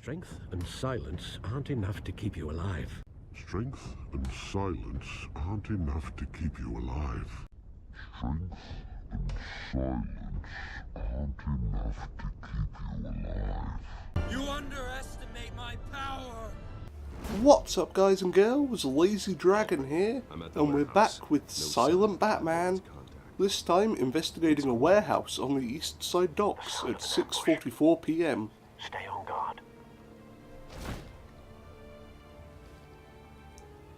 Strength and silence aren't enough to keep you alive. Strength and silence aren't enough to keep you alive. Strength and silence aren't enough to keep you alive. You underestimate my power! What's up, guys and girls? Lazy Dragon here, and we're back with Silent Batman. This time investigating a warehouse on the East Side docks at 6:44 PM. Stay on guard.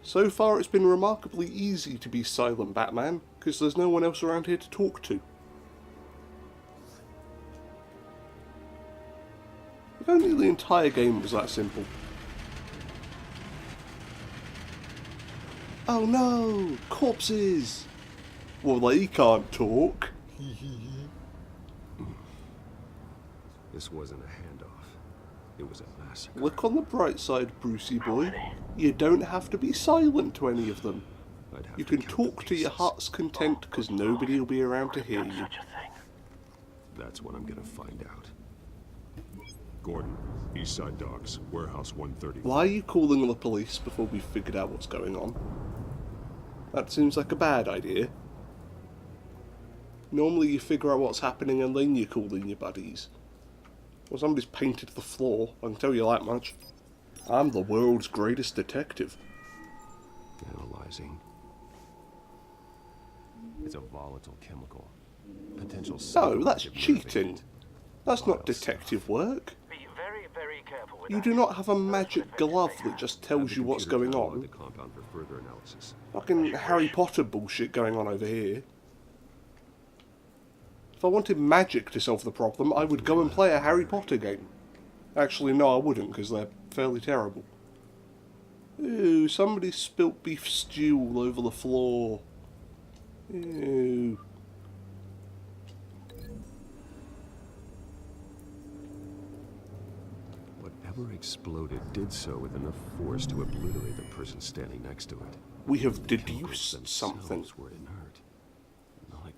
So far it's been remarkably easy to be Silent Batman, because there's no one else around here to talk to. If only the entire game was that simple. Oh no! Corpses! Well, they can't talk. This wasn't a handoff. It was a massacre. Look on the bright side, Brucey boy. You don't have to be silent to any of them. You can talk to your heart's content, because nobody will be around to hear you. Such a thing. That's what I'm gonna find out. Gordon, East Side Docks, Warehouse 130. Why are you calling the police before we've figured out what's going on? That seems like a bad idea. Normally you figure out what's happening and then you call in your buddies. Well, somebody's painted the floor, I can tell you that much. I'm the world's greatest detective. Analyzing. It's a volatile chemical. Potential. No, that's cheating. That's not detective work. Be very, very careful with You that. do not have a magic glove that just tells you what's going on. The compound for further analysis. Fucking Harry Potter bullshit going on over here. If I wanted magic to solve the problem, I would go and play a Harry Potter game. Actually, no, I wouldn't, because they're fairly terrible. Ooh, somebody spilt beef stew all over the floor. Ew. Whatever exploded did so with enough force to obliterate the person standing next to it. We have The chemicals deduced something. themselves were inert,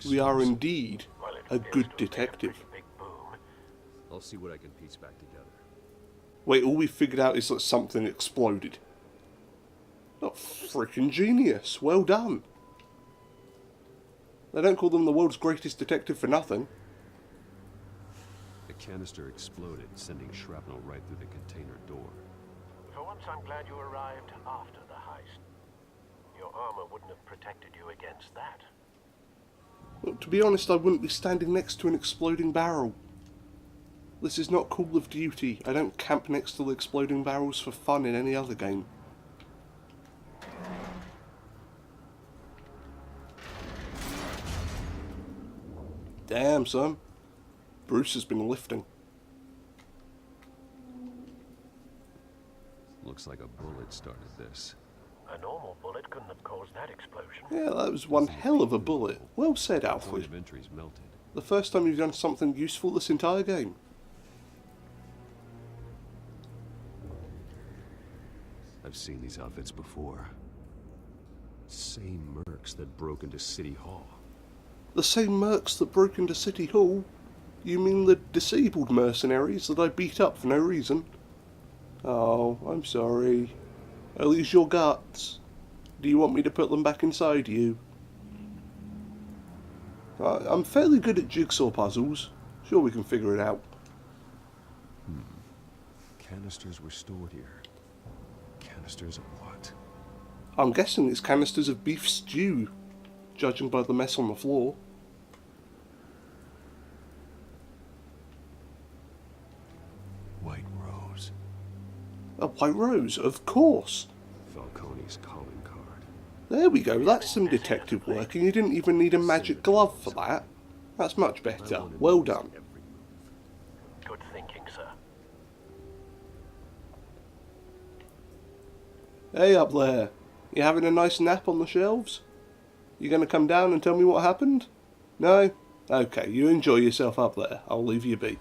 We are non-explosive. indeed Well, it a appears good to have made a detective. pretty big boom. I'll see what I can piece back together. Wait, all we figured out is that something exploded. Oh, freaking genius. Well done. They don't call them the world's greatest detective for nothing. The canister exploded, sending shrapnel right through the container door. For once, I'm glad you arrived after the heist. Your armor wouldn't have protected you against that. Well, to be honest, I wouldn't be standing next to an exploding barrel. This is not Call of Duty. I don't camp next to the exploding barrels for fun in any other game. Damn, son. Bruce has been lifting. Looks like a bullet started this. A normal bullet couldn't have caused that explosion. Yeah, that was one hell of a bullet. Well said, Point Alfred. of entry's melted. The first time you've done something useful this entire game. I've seen these outfits before. Same mercs that broke into City Hall. The same mercs that broke into City Hall? You mean the disabled mercenaries that I beat up for no reason? Oh, I'm sorry. Are these your guts? Do you want me to put them back inside you? I'm fairly good at jigsaw puzzles. Sure, we can figure it out. Canisters were stored here. Canisters of what? I'm guessing it's canisters of beef stew, judging by the mess on the floor. White Rose. A white rose, of course. Falcone's calling card. There we go, that's some detective work, and you didn't even need a magic glove for that. That's much better. Well done. Every move. Good thinking, sir. Hey up there, you having a nice nap on the shelves? You gonna come down and tell me what happened? No? Okay, you enjoy yourself up there. I'll leave you be.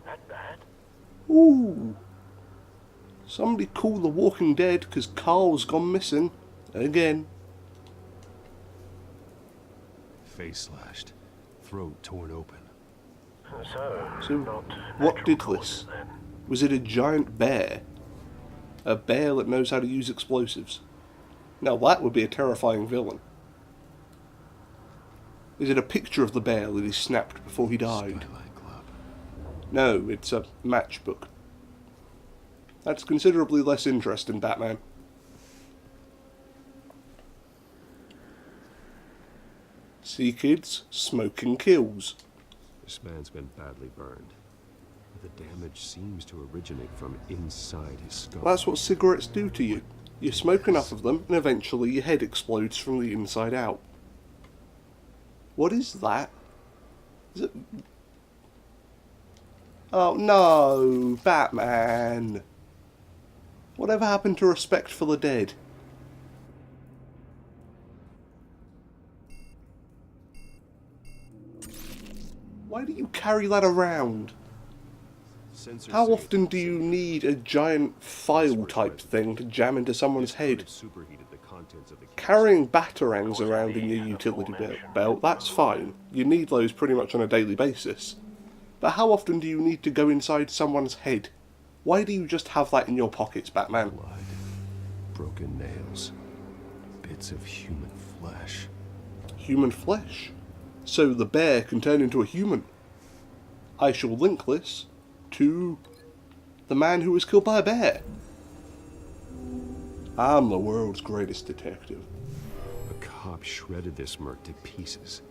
That bad? Ooh. Somebody call the Walking Dead, because Carl's gone missing. Again. Face slashed. Throat torn open. So, not what natural did causes, this? then. Was it a giant bear? A bear that knows how to use explosives? Now that would be a terrifying villain. Is it a picture of the bear that he snapped before he died? Skylight Club. No, it's a matchbook. That's considerably less interesting, Batman. See, kids? Smoking kills. This man's been badly burned. The damage seems to originate from inside his skull. That's what cigarettes do to you. You smoke enough of them, and eventually your head explodes from the inside out. What is that? Is it... Oh no, Batman! Whatever happened to respect for the dead? Why do you carry that around? Sensor How safe. often do you need a giant file type thing to jam into someone's head? Superheated the contents of the case. Carrying batarangs around in your utility belt, that's fine. You need those pretty much on a daily basis. But how often do you need to go inside someone's head? Why do you just have that in your pockets, Batman? Blood, broken nails, bits of human flesh. Human flesh. So the bear can turn into a human. I shall link this to the man who was killed by a bear. I'm the world's greatest detective. A cop shredded this merc to pieces,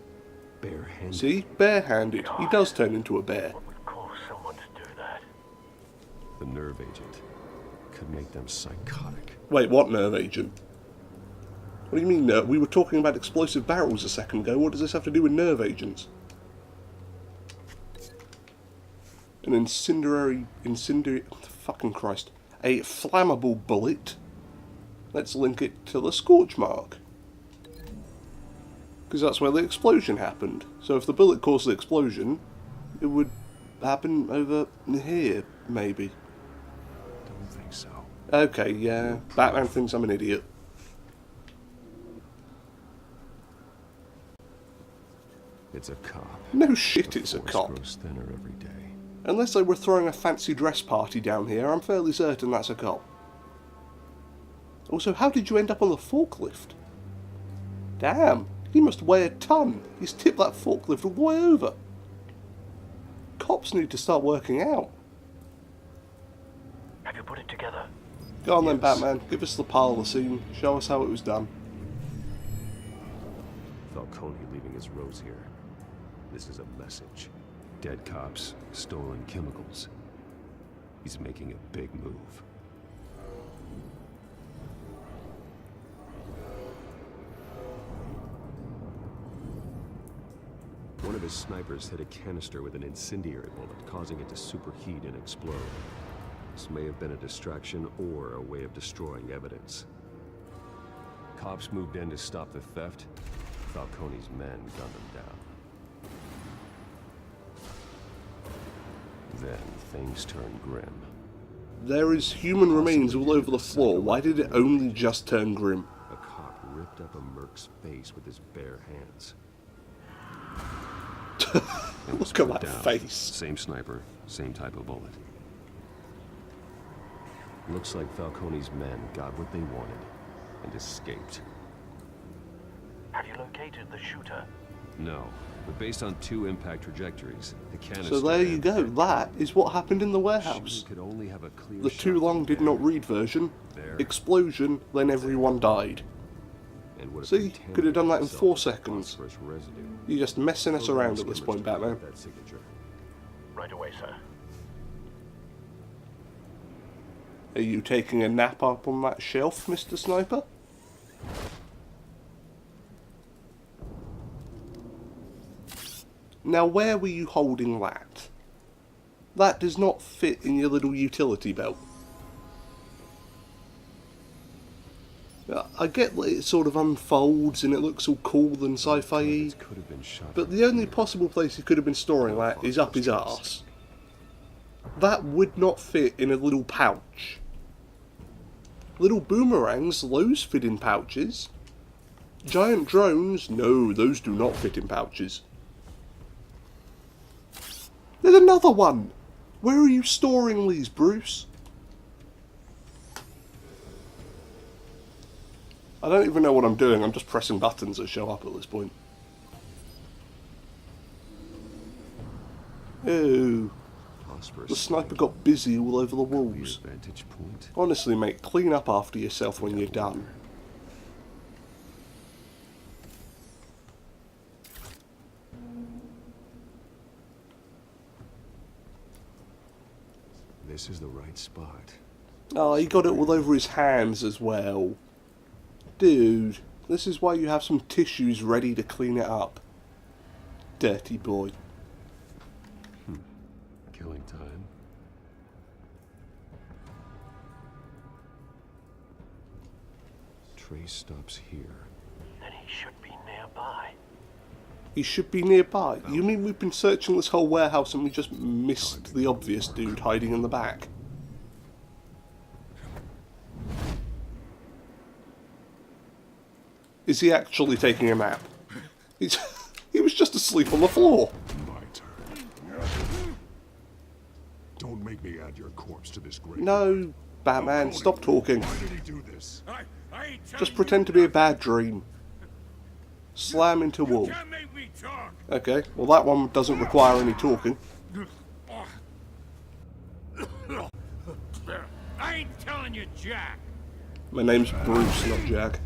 barehanded. See? Barehanded. He does turn into a bear. What would cause someone to do that? The nerve agent could make them psychotic. Wait, what nerve agent? What do you mean, nerve? We were talking about explosive barrels a second ago. What does this have to do with nerve agents? An incendiary... Fucking Christ. A flammable bullet. Let's link it to the scorch mark. Because that's where the explosion happened. So if the bullet caused the explosion, it would happen over here, maybe. Don't think so. Okay, yeah. Batman thinks I'm an idiot. It's a cop. No shit, it's a Force cop. grows thinner every day. Unless they were throwing a fancy dress party down here, I'm fairly certain that's a cop. Also, how did you end up on the forklift? Damn, he must weigh a ton. He's tipped that forklift all the way over. Cops need to start working out. Have you put it together? Go on then, Yes. Batman. Give us the parlour scene. Show us how it was done. Falcone leaving his rose here. This is a message. Dead cops, stolen chemicals. He's making a big move. One of his snipers hit a canister with an incendiary bullet, causing it to superheat and explode. This may have been a distraction or a way of destroying evidence. Cops moved in to stop the theft. Falcone's men gunned them down. Then things turned grim. There is human remains all over the floor. Why did it only just turn grim? A cop ripped up a merc's face with his bare hands. And was Look at put that down. face. Same sniper, same type of bullet. Looks like Falcone's men got what they wanted and escaped. Have you located the shooter? No, but based on 2 impact trajectories, the canister... So there you and go. the That is what happened in the shooter warehouse. could only have a clear The shot too long from did there. not read version. There. Explosion, then everyone died. And would have See? Could have done that in 4 contaminated seconds. phosphorus residue. You're just messing us around at this point, Batman. That signature. Right away, sir. Are you taking a nap up on that shelf, Mr. Sniper? Now, where were you holding that? That does not fit in your little utility belt. I get that it sort of unfolds and it looks all cool and sci-fi-y, Targets could have been shot but from the only here. possible place he could have been storing that is up his arse. That would not fit in a little pouch. Little boomerangs, those fit in pouches. Giant drones, no, those do not fit in pouches. There's another one! Where are you storing these, Bruce? I don't even know what I'm doing, I'm just pressing buttons that show up at this point. Ooh. The sniper got busy all over the walls. Vantage point. Honestly, mate, clean up after yourself when you're done. This is the right spot. Oh, he got it all over his hands as well. Dude, this is why you have some tissues ready to clean it up. Dirty boy. Killing time. Trace stops here. Then he should be nearby. He should be nearby. You mean we've been searching this whole warehouse and we just missed the obvious dude hiding in the back? Is he actually taking a nap? He was just asleep on the floor. My turn. Don't make me add your corpse to this grave. No, Batman, stop talking. Why did he do this? I ain't telling Just you pretend to be a nothing. bad dream. Slam into You wall. can't make me talk. Okay, well that one doesn't require any talking. I ain't telling you, Jack. My name's Bruce, not Jack.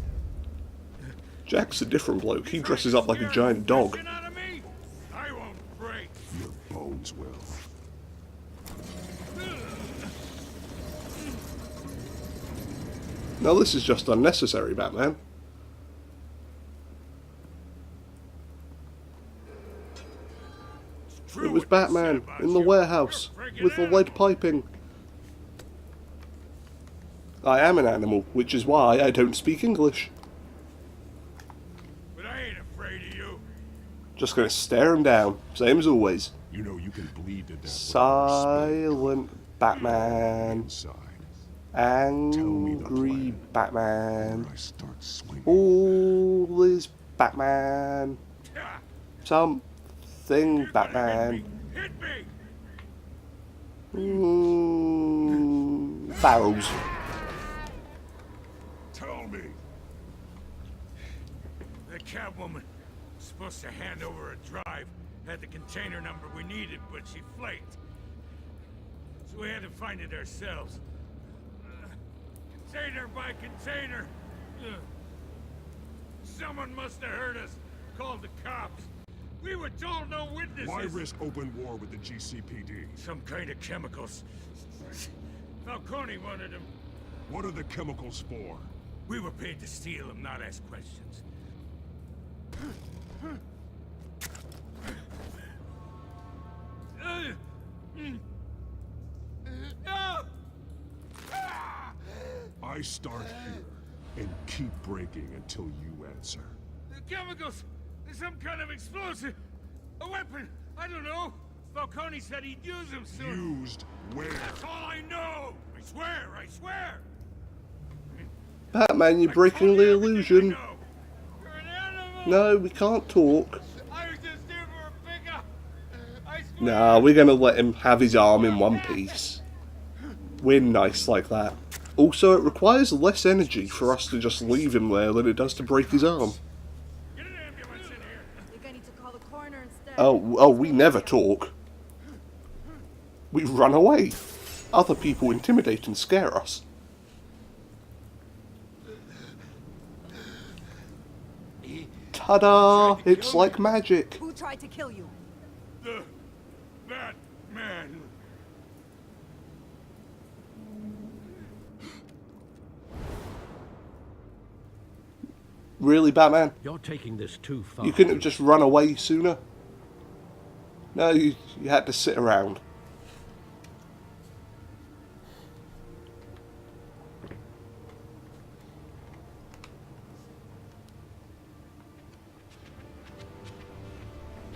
Jack's a different bloke. He dresses up like a giant dog. Fishing out of me? I won't break. Your bones will. Now this is just unnecessary, Batman. True It was what they said Batman about in the you. warehouse You're a friggin' with the animal. lead piping. I am an animal, which is why I don't speak English. But I ain't afraid of you. Just gonna stare him down, same as always. You know you can bleed to death. Silent Batman. Inside. Angry Batman. I start swinging. All is Batman. Ha! Something You're gonna Batman. Hit me! Barrels. Tell me. The Catwoman was supposed to hand over a drive. Had the container number we needed, but she flaked. So we had to find it ourselves. Container by container. Someone must have heard us. Called the cops. We were told no witnesses. Why risk open war with the GCPD? Some kind of chemicals. Falcone wanted them. What are the chemicals for? We were paid to steal them, not ask questions. I start here and keep breaking until you answer. The chemicals! There's some kind of explosive! A weapon! I don't know! Falcone said he'd use them soon. Used where? That's all I know! I swear! I swear! Batman, you're I breaking told the you everything I illusion. know. You're an animal! No, we can't talk. I was just here for a pickup! I swear! Nah, we're gonna let him have his arm in one piece. We're nice like that. Also, it requires less energy for us to just leave him there than it does to break his arm. Get an ambulance in here! I think I need to call the coroner instead. Oh, we never talk. We run away. Other people intimidate and scare us. Ta-da! It's like magic. Who tried to kill you? The Batman! Really, Batman? You're taking this too far. You couldn't have just run away sooner? No, you had to sit around.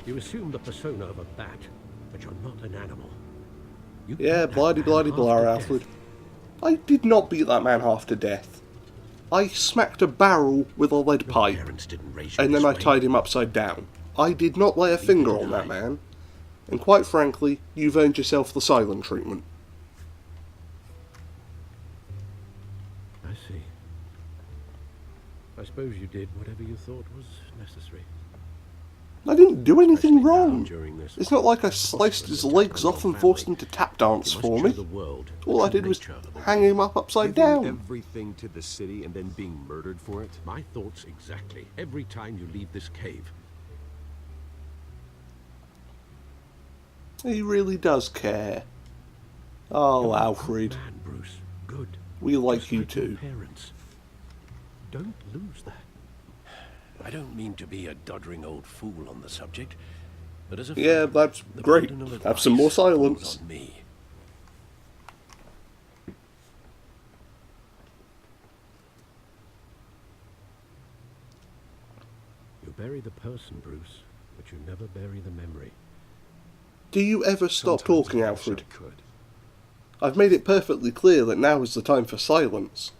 You assume the persona of a bat, but you're not an animal. You Yeah, beat that bloody man bloody half blah, to death. Alfred. I did not beat that man half to death. I smacked a barrel with a lead Your pipe, parents didn't raise you and then this I way. tied him upside down. I did not lay a finger on that man. And quite frankly, you've earned yourself the silent treatment. I see. I suppose you did whatever you thought was necessary. I didn't do anything Especially now wrong. during this It's not like I sliced his legs off and forced him to tap dance You must for show me. the world the All I true did was nature of a hang him up upside Giving down. everything to the city and then being murdered for it? My thoughts exactly. Every time you leave this cave. He really does care. Oh, You're a Alfred. good man, Bruce. Good. We like Just you your too. Parents. Don't lose that. I don't mean to be a doddering old fool on the subject, but as a Yeah, friend, that's the great. burden of Have some more advice falls silence. on me. You bury the person, Bruce, but you never bury the memory. Do you ever stop Sometimes talking, I wish Alfred? I could. I've made it perfectly clear that now is the time for silence.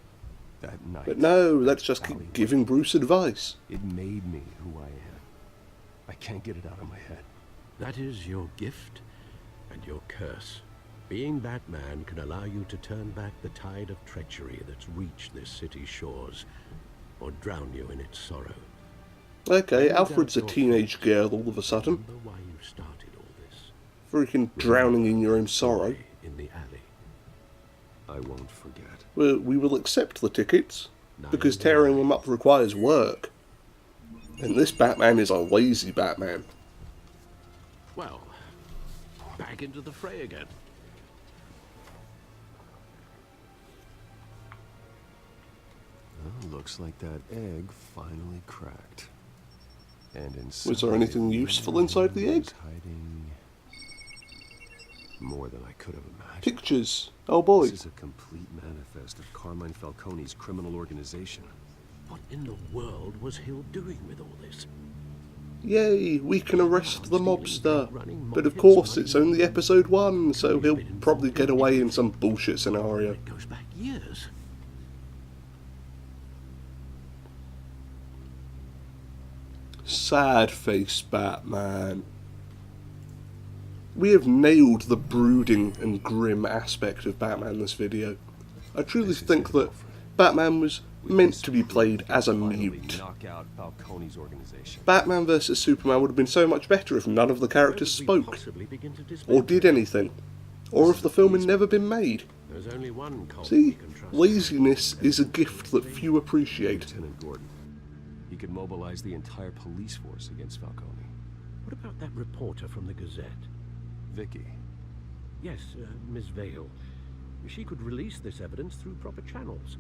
That night. But no, let's just keep giving Bruce advice. It made me who I am. I can't get it out of my head. That is your gift and your curse. Being Batman can allow you to turn back the tide of treachery that's reached this city's shores, or drown you in its sorrow. Okay, No Alfred's a doubt your teenage fault. girl all of a sudden. Remember why you started all this. Freaking drowning in your own sorrow. In the alley. I won't forget. We will accept the tickets, because Neither tearing will I. them up requires work. And this Batman is a lazy Batman. Well, back into the fray again. Well, looks like that egg finally cracked. And inside Was there anything it, useful inside the egg? was hiding more than I could have imagined. Pictures. Oh boy. This is a complete manifest of Carmine Falcone's criminal organization. What in the world was Hill doing with all this? Yay, we can arrest the mobster. But of course, it's only episode 1, so he'll probably get away in some bullshit scenario. It goes back years. Sad face Batman. We have nailed the brooding and grim aspect of Batman in this video. I truly think that Batman was meant to be played as a mute. Knock out Falcone's organization. Batman vs Superman would have been so much better if none of the characters spoke, or did anything, or if the film had never been made. There's only one cult See, we can trust. laziness is a gift that few appreciate. Lieutenant Gordon. He could mobilize the entire police force against Falcone. What about that reporter from the Gazette? Vicky. Yes, Miss Vale. She could release this evidence through proper channels.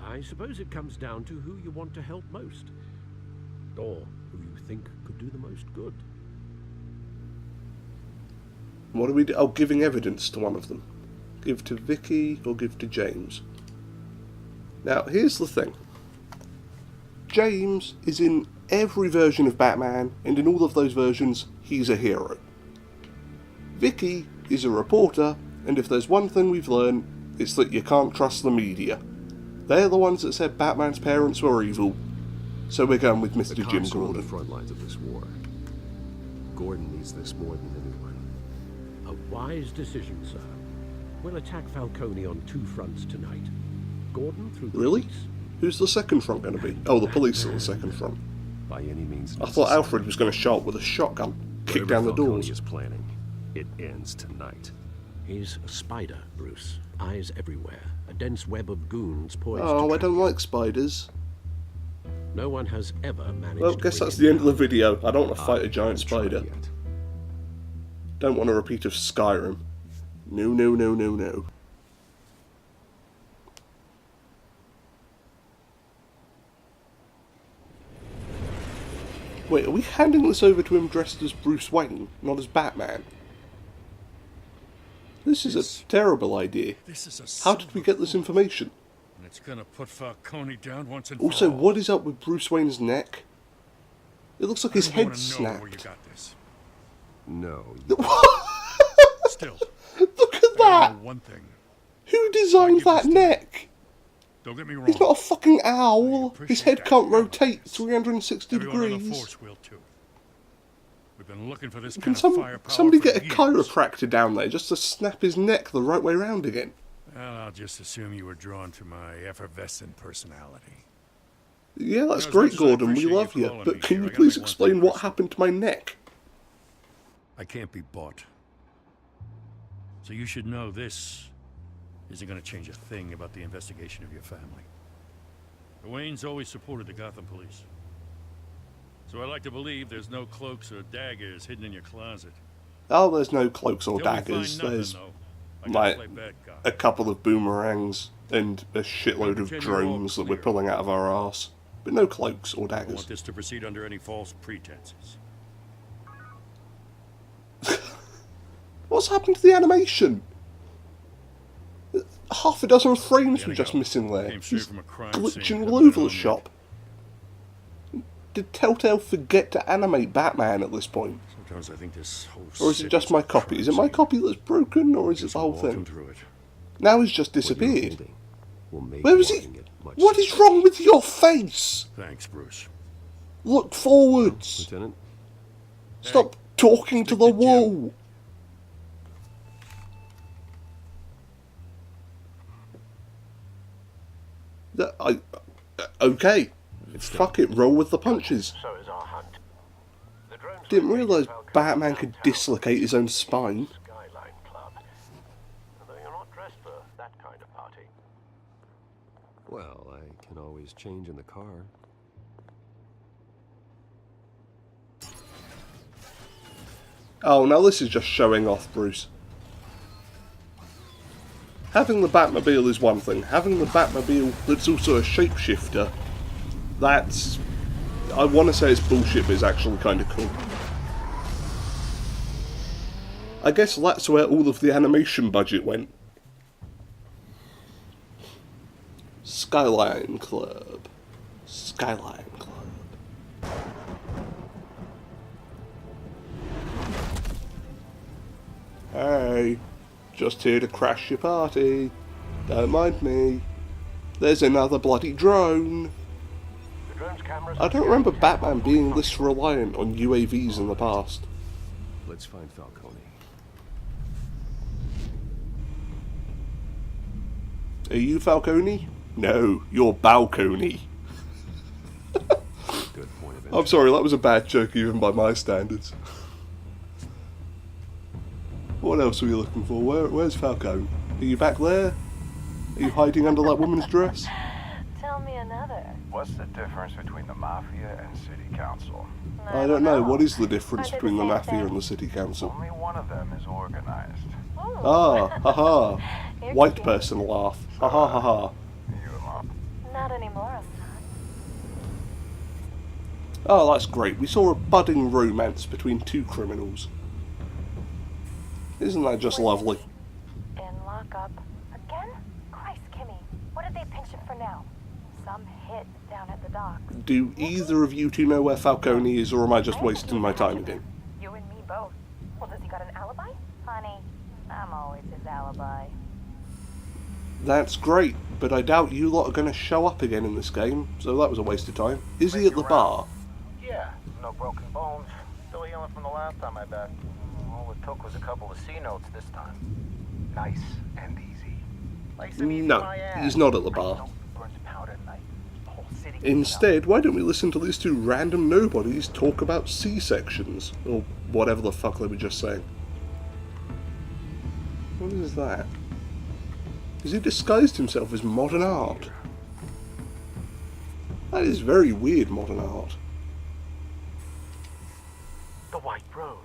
I suppose it comes down to who you want to help most. Or who you think could do the most good. What do we do? Oh, giving evidence to one of them. Give to Vicky or give to James. Now, here's the thing. James is in every version of Batman, and in all of those versions, he's a hero. Vicky is a reporter, and if there's one thing we've learned, it's that you can't trust the media. They're the ones that said Batman's parents were evil. So we're going with The Mr. Jim cops are on the Gordon. front lines of this war. Gordon needs this more than anyone. A wise decision, sir. We'll attack Falcone on 2 fronts tonight. Gordon through the Really? police. Who's the second front going to be? Oh, the police are the second front. By any means I thought Alfred was going to show up with a shotgun, kick Whatever down the Falcone doors. is planning, it ends tonight. He's a spider, Bruce. Eyes everywhere. A dense web of goons poised to Oh, I trap don't you. like spiders. No one has ever managed Well, to guess bring that's him the end of the down. video. I don't want to fight a giant Haven't tried spider. yet. Don't want a repeat of Skyrim. No, no, no, no, no. Wait, are we handing this over to him dressed as Bruce Wayne, not as Batman? This is a terrible idea. This is a How did we get this information? And it's gonna put Falcone down once and Also, for all. what is up with Bruce Wayne's neck? It looks like his I wanna head know where you snapped. got this. No. Still, Look at I that! know one thing. Who designed Why that give this to me? neck? Don't get me wrong. He's not a fucking I owl. His appreciate head that. can't I know rotate this. 360 Everyone on the degrees. force will too. We've been looking for this Can kind of firepower somebody for get a years. chiropractor down there just to snap his neck the right way round again? Well, I'll just assume you were drawn to my effervescent personality. Yeah, that's as great, much as I Gordon. We appreciate love you you. calling But me can here, you I gotta please make one explain thing what crystal happened to my neck? I can't be bought. So you should know this isn't going to change a thing about the investigation of your family. The Waynes always supported the Gotham police. So I like to believe there's no cloaks or daggers hidden in your closet. Oh, there's no cloaks or Till we daggers. find nothing, There's though, I gotta play like bad guy. a couple of boomerangs and a shitload of Pretend you're all drones that we're clear. pulling out of our arse. But no cloaks or I don't daggers. want this to proceed under any false pretenses. What's happened to the animation? Half a dozen frames Gotta were just go. missing there. Came straight He's from a crime scene, glitching haven't all been over the home shop. Did Telltale forget to animate Batman at this point? Sometimes I think this whole Or is it just my copy? Is it my copy that's broken, or is it the whole thing? Through it. Now he's just What you're disappeared. holding will make Where is he? walking it much What is simpler. wrong with your face? Thanks, Bruce. Look forwards. Lieutenant? Stop talking to the stick to Jim. wall. Okay. Fuck it, roll with the punches. So is our hunt. The drones Didn't located realise Falcone Batman could downtown dislocate his own spine. Skyline Club. Although you're not dressed for that kind of party. Well, I can always change in the car. Oh, now this is just showing off, Bruce. Having the Batmobile is one thing. Having the Batmobile that's also a shapeshifter, that's... I want to say it's bullshit, but it's actually kind of cool. I guess that's where all of the animation budget went. Skyline Club. Skyline Club. Hey, just here to crash your party. Don't mind me. There's another bloody drone. The drone's cameras I don't remember Batman being this reliant on UAVs in the past. Let's find Falcone. Are you Falcone? No, you're Balcony. Good point of I'm entry. sorry, that was a bad joke even by my standards. What else were you looking for? Where's Falcone? Are you back there? Are you hiding under that woman's dress? Tell me another. What's the difference between the Mafia and City Council? I don't know. What is the difference Aren't they between the the same Mafia thing? and the City Council? Only one of them is organized. Ooh. Ah, haha. You're White cute. person laugh. Ha ha ha ha. You and Mom. Not anymore, I'm not. Oh, that's great. We saw a budding romance between two criminals. Isn't that just lovely? In lockup. Again? Christ, Kimmy. What did they pinch him for now? Some hit down at the docks. Do either of you two know where Falcone is, or am I just wasting my time again? You and me both. Well, does he got an alibi? Honey, I'm always his alibi. That's great, but I doubt you lot are going to show up again in this game, so that was a waste of time. Is he at the bar? Yeah, no broken bones. Still healing from the last time, I bet. All it took was a couple of C notes this time. Nice and easy. Nice and easy, No, my ass. he's not at the I bar. know, burns powder at night. The whole city. Instead, why don't we listen to these two random nobodies talk about C-sections? Or whatever the fuck they were just saying. What is that? Has he disguised himself as modern art? That is very weird modern art. The White Rose.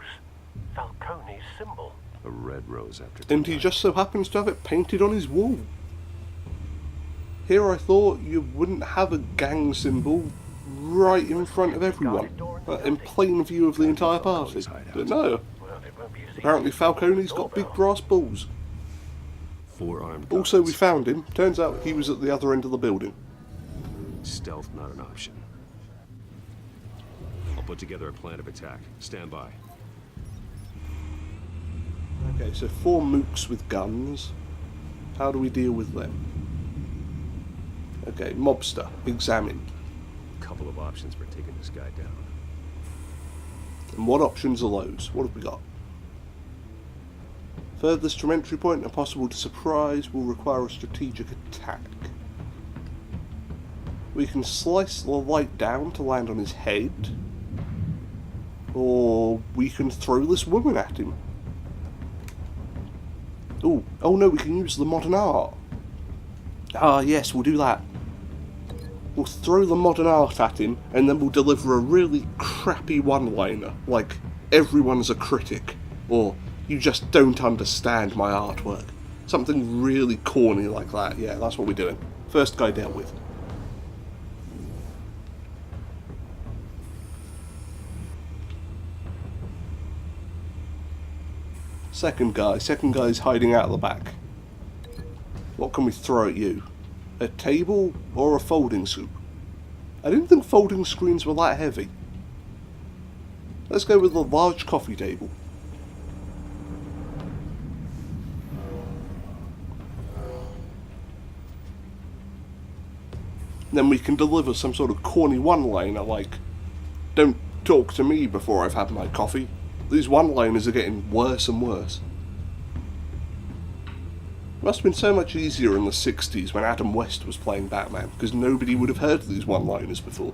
Falcone's symbol. A red rose after And he just so happens to have it painted on his wall. Here I thought you wouldn't have a gang symbol right in front of everyone, in plain view of the entire party. But no, Well, it won't be as easy apparently as Falcone's the got big doorbell. brass balls. 4 armed Also, we guards. found him. Turns out he was at the other end of the building. Stealth not an option. I'll put together a plan of attack. Stand by. Okay, so 4 mooks with guns. How do we deal with them? Okay, mobster, examine. Couple of options for taking this guy down. And what options are those? What have we got? Furthest from entry point, impossible to surprise, will require a strategic attack. We can slice the light down to land on his head. Or we can throw this woman at him. Ooh, oh no, we can use the modern art. Ah yes, we'll do that. We'll throw the modern art at him, and then we'll deliver a really crappy one-liner, like, everyone's a critic, or you just don't understand my artwork. Something really corny like that. Yeah, that's what we're doing. First guy dealt with. Second guy's hiding out at the back. What can we throw at you? A table or a folding scoop? I didn't think folding screens were that heavy. Let's go with a large coffee table. Then we can deliver some sort of corny one-liner like, "Don't talk to me before I've had my coffee." These one-liners are getting worse and worse. It must have been so much easier in the 60s when Adam West was playing Batman, because nobody would have heard these one-liners before.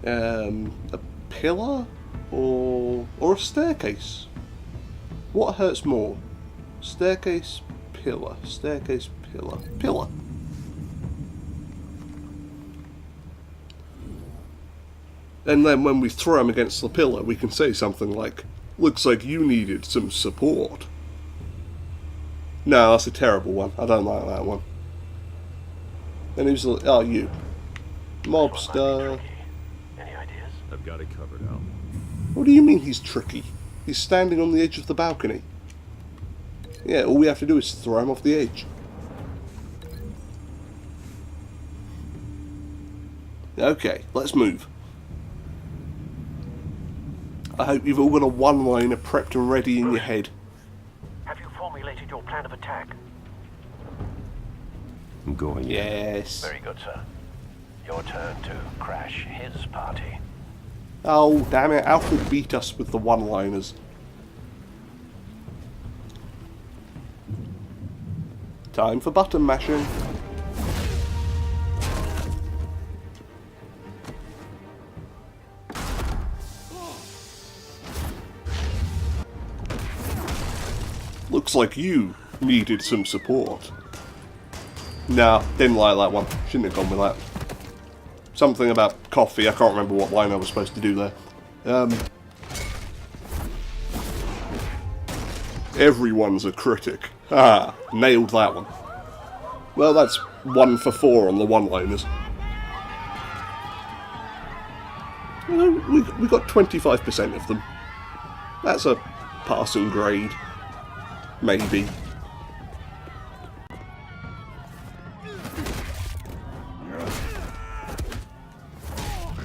A pillar? Or a staircase? What hurts more? Staircase, pillar. Staircase, pillar. Pillar! And then when we throw him against the pillar, we can say something like, "Looks like you needed some support." No, that's a terrible one. I don't like that one. And who's the... Oh, you. Mobster. Any ideas? I've got it covered, Al. What do you mean he's tricky? He's standing on the edge of the balcony. Yeah, all we have to do is throw him off the edge. Okay, let's move. I hope you've all got a one-liner prepped and ready in your head. Have you formulated your plan of attack? I'm going in. Yes. Very good, sir. Your turn to crash his party. Oh, damn it. Alfred beat us with the one-liners. Time for button mashing. Looks like you needed some support. Nah, didn't like that one. Shouldn't have gone with that. Something about coffee. I can't remember what line I was supposed to do there. Everyone's a critic. Ah, nailed that one. Well, that's 1 for 4 on the one-liners. We got 25% of them. That's a passing grade. Maybe.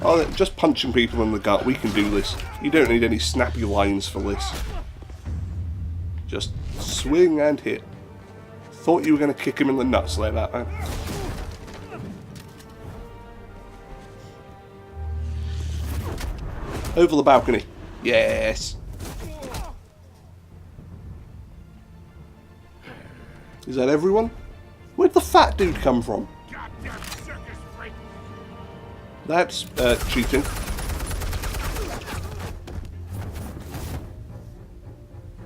Oh, just punching people in the gut. We can do this. You don't need any snappy lines for this. Just swing and hit. Thought you were going to kick him in the nuts like that, man. Over the balcony. Yes. Is that everyone? Where'd the fat dude come from? That's cheating.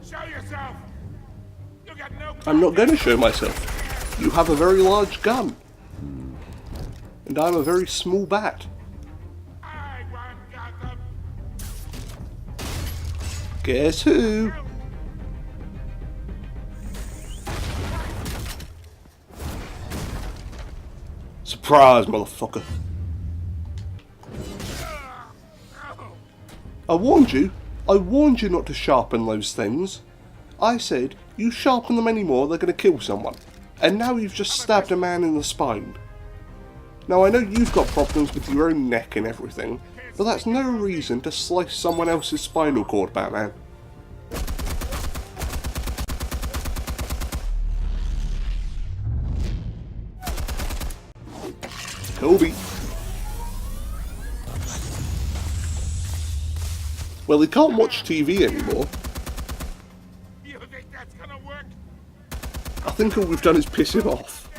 Show yourself. You got no. I'm not going to show myself. You have a very large gun. And I'm a very small bat. I run Gotham. Guess who? Surprise, motherfucker. I warned you. I warned you not to sharpen those things. I said, you sharpen them anymore, they're going to kill someone. And now you've just stabbed a man in the spine. Now I know you've got problems with your own neck and everything, but that's no reason to slice someone else's spinal cord, Batman. Kobe. Well, he can't watch TV anymore. You think that's gonna work? I think all we've done is piss him off.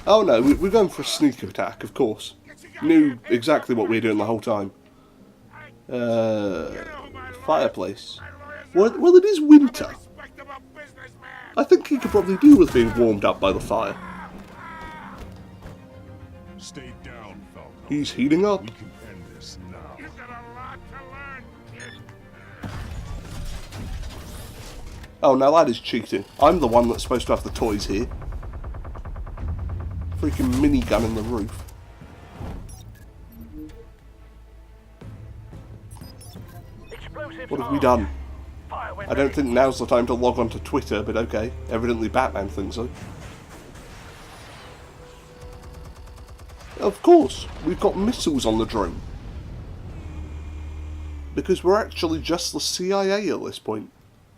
Oh no, we're going for a sneak attack, of course. Knew exactly what we were doing the whole time. Fireplace. Well, it is winter. I think he could probably do with being warmed up by the fire. Stay down, Falcon. He's heating up. We can end this now. You've got a lot to learn, kid. Oh, now that is cheating. I'm the one that's supposed to have the toys here. Freaking minigun in the roof. What have we done? I don't think now's the time to log on to Twitter, but okay. Evidently Batman thinks so. Of course, we've got missiles on the drone. Because we're actually just the CIA at this point.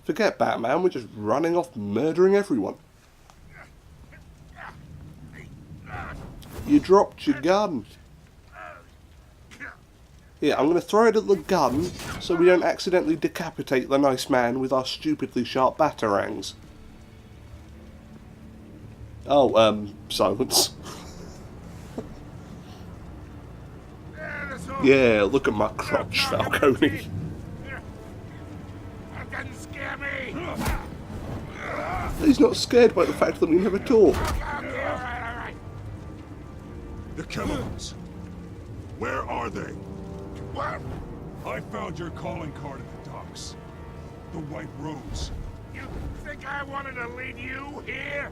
Forget Batman, we're just running off murdering everyone. You dropped your gun. Here, I'm going to throw it at the gun so we don't accidentally decapitate the nice man with our stupidly sharp batarangs. Oh, silence. Yeah, look at my crotch, Falcone. That doesn't scare me. He's not scared by the fact that we never talk. Okay, all right. The chemicals. Where are they? What? I found your calling card at the docks. The White Rose. You think I wanted to lead you here?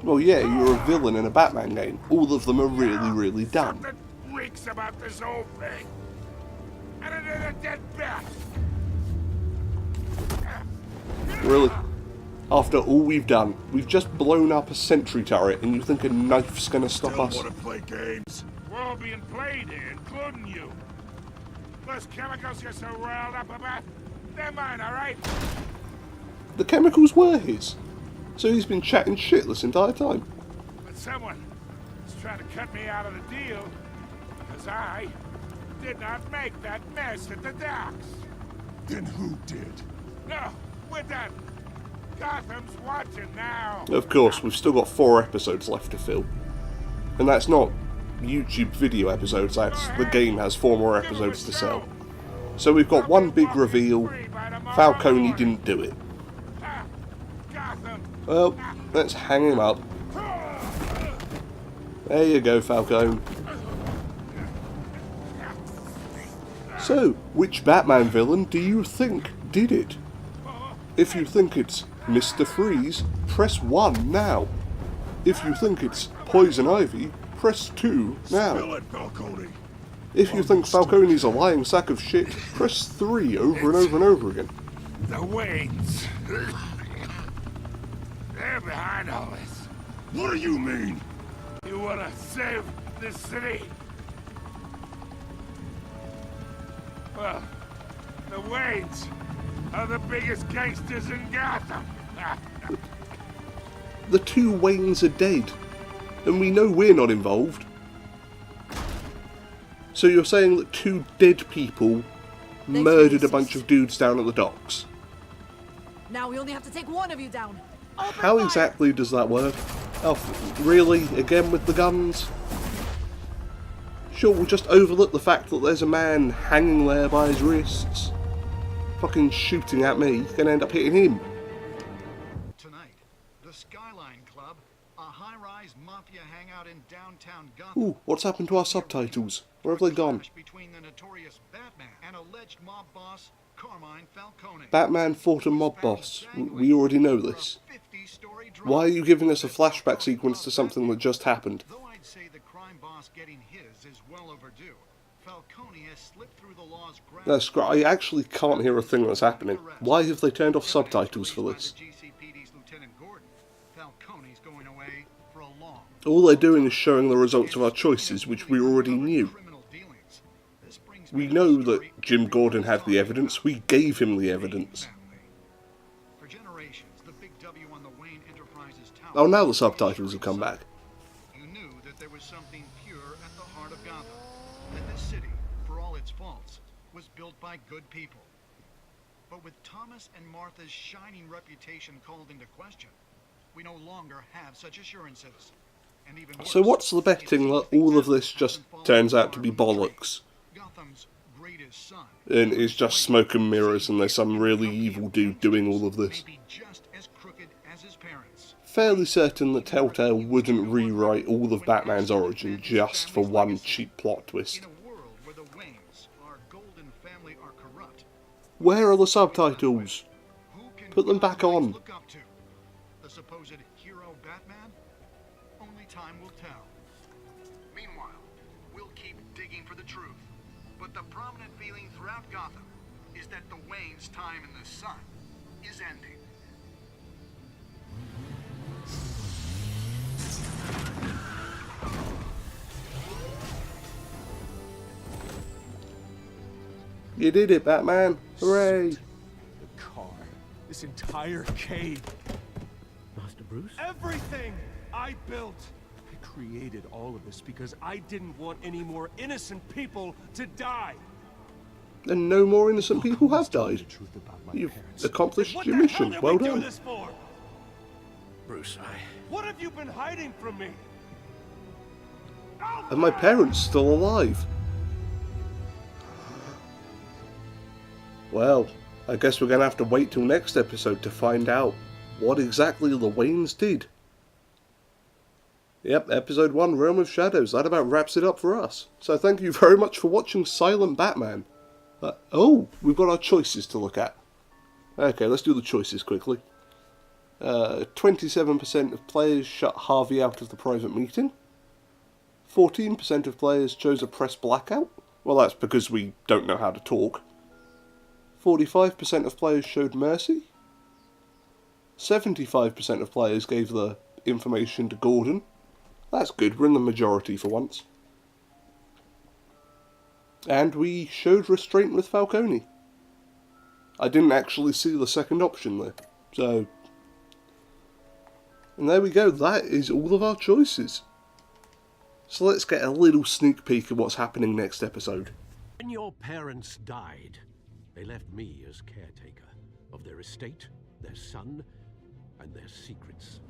Well, yeah, you're a villain in a Batman game. All of them are really, really dumb. Something reeks about this whole thing. And it is a dead bat. Really? After all we've done, we've just blown up a sentry turret and you think a knife's gonna stop Still us? want to play games? We're all being played here, including you. Those chemicals you're so riled up about, they're mine, all right? The chemicals were his. So he's been chatting shit this entire time. But someone is trying to cut me out of the deal because I did not make that mess at the docks. Then who did? No, we're done. Gotham's watching now. Of course, we've still got 4 episodes left to fill. And that's not YouTube video episodes, that's the game has 4 more episodes to sell. So we've got one big reveal. Falcone didn't do it. Well, let's hang him up. There you go, Falcone. So, which Batman villain do you think did it? If you think it's Mr. Freeze, press 1 now. If you think it's Poison Ivy, press 2 now. Spill it, Falcone. If you think Falcone's a lying sack of shit, press 3 over and over and over again. The Waynes. They're behind all this. What do you mean? You wanna save this city? Well, the Waynes are the biggest gangsters in Gotham. The 2 Waynes are dead, and we know we're not involved. So you're saying that 2 dead people murdered a bunch of dudes down at the docks? Now we only have to take one of you down. How exactly does that work? Oh, really? Again with the guns? Sure, we'll just overlook the fact that there's a man hanging there by his wrists. Fucking shooting at me, gonna end up hitting him. Tonight, the Skyline Club, a high-rise mafia hangout in downtown Gotham. Ooh, what's happened to our subtitles? Where have they gone? Between the notorious Batman and alleged mob boss Carmine Falcone. Batman fought a mob boss. We already know this. Why are you giving us a flashback sequence to something that just happened? Though I'd say the crime boss getting his is well overdue. Falcone has slipped through the law's grasp. That's great. I actually can't hear a thing that's happening. Why have they turned off subtitles for this? Falcone's going away for a long. All they're doing is showing the results of our choices, which we already knew. We know that Jim Gordon had the evidence. We gave him the evidence. For generations, the big W on the Wayne Enterprises tower. Oh, now the subtitles have come back. You knew that there was something pure at the heart of Gotham. That this city, for all its faults, was built by good people. But with Thomas and Martha's shining reputation called into question, we no longer have such assurances. And even So worse, what's the betting that all of this just turns out to be bollocks? Gotham's greatest son And it's just smoke and mirrors and there's some really evil dude doing all of this? may be just as crooked as his parents. Fairly certain that Telltale wouldn't rewrite all of Batman's origin just for one cheap plot twist. In a world where the Waynes, our golden family, are corrupt, Where are the subtitles? who can Put them back Gotham on. look up to? The supposed hero Batman? Only time will tell. Meanwhile, we'll keep digging for the truth. But the prominent feeling throughout Gotham is that the Wayne's time in the sun is ending. You did it, Batman. Hooray. The car. This entire cave. Master Bruce? Everything I built. I created all of this because I didn't want any more innocent people to die. And no more innocent people have died. The truth about my You've parents. accomplished What your the mission. hell did Well we do done. this for? Bruce, What have you been hiding from me? And my parents still alive. Well, I guess we're going to have to wait till next episode to find out what exactly the Waynes did. Yep, episode 1, Realm of Shadows. That about wraps it up for us. So thank you very much for watching Silent Batman. Oh, we've got our choices to look at. Okay, let's do the choices quickly. 27% of players shut Harvey out of the private meeting. 14% of players chose a press blackout. Well, that's because we don't know how to talk. 45% of players showed mercy. 75% of players gave the information to Gordon. That's good, we're in the majority for once. And we showed restraint with Falcone. I didn't actually see the second option there. So, and there we go, that is all of our choices. So let's get a little sneak peek of what's happening next episode. When your parents died, they left me as caretaker of their estate, their son, and their secrets.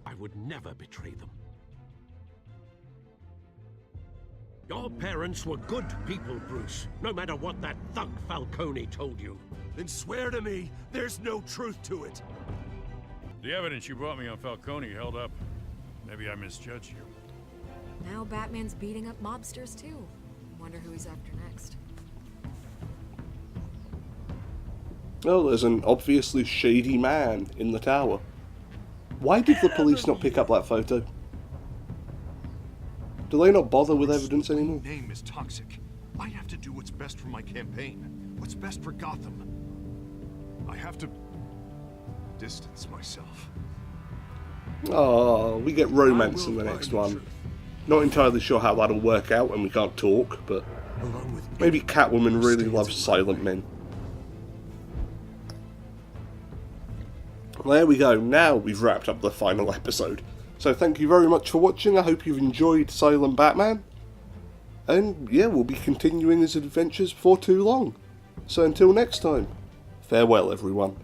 I would never betray them. Your parents were good people, Bruce, no matter what that thug Falcone told you. Then swear to me there's no truth to it. The evidence you brought me on Falcone held up. Maybe I misjudged you. Now Batman's beating up mobsters too. Wonder who he's after next. Oh, there's an obviously shady man in the tower. Why did the police not pick up that photo? Do they not bother with evidence anymore? My name is toxic. I have to do what's best for my campaign. What's best for Gotham. I have to distance myself. Oh, we get romance in the next one. Not entirely sure how that'll work out when we can't talk, but maybe Catwoman really loves silent men. There we go, now we've wrapped up the final episode. So thank you very much for watching, I hope you've enjoyed Silent Batman. And yeah, we'll be continuing his adventures before too long. So until next time, farewell everyone.